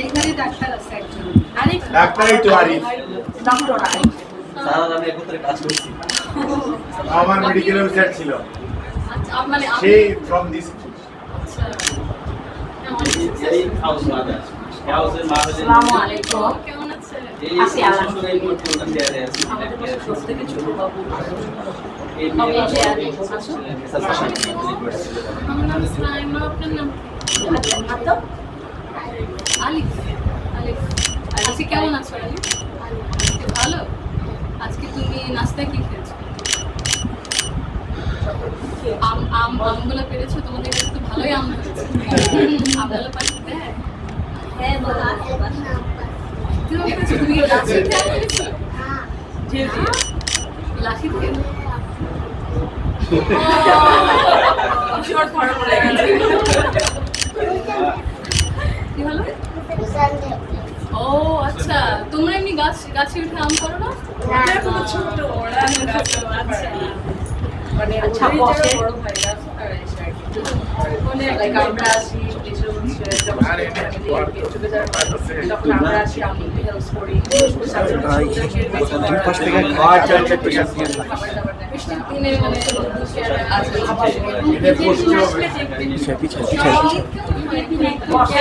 এখানে ডাক্তার আছে একজন। আরিফ ডাক্তারই তো আরিফ। ডক্টর আরিফ। সারা আমি একত্রে কাজ করছি। আমার মেডিকেল অফিসার ছিল। আচ্ছা মানে সেই ফ্রম দিস আচ্ছা এই হাউস মাদার। হাউসের মা হলেন আসসালামু আলাইকুম। কেমন আছেন? এই আছি শ্বশুরের প্রোগ্রাম দেয়া আছে। আমাদের বাসা দশ থেকে ছোট বাবু। এই আমি মেয়ে যে আরিফ আছো? আমার নাম সাইমা, আপনার নাম আতো আলিফ। আলিফ, আজকে কেমন আছো আলিফ? আজকে ভালো। আজকে তুমি নাস্তায় কি খেয়েছো? আমগুলো পেরেছো? তোমাদের কাছে তো ভালোই আম হয়েছে। আমগুলো পাশে দেয়? হ্যাঁ বাবা তুমি পেরেছো? তুমি কি লাঠি দিয়ে আম পেরেছো? জি জি লাঠি দিয়ে? শর্ট ফর্ম পড়ে গেছে। কি হলো? ও আচ্ছা, তোমরা এমনি গাছে উঠে আম করো না? ওটা খুব ছোট ওরা আচ্ছা মানে আচ্ছা, ওই বসে। যারা বড় ভাইরা আর এসে আর কি। মানে লাইক আমরা আসি এসে হচ্ছে যখন তখন আমরা আসি আমি হেল্প করি বৃষ্টির দিনে মানে আচ্ছা খাবার এটা করতে হবে। বসে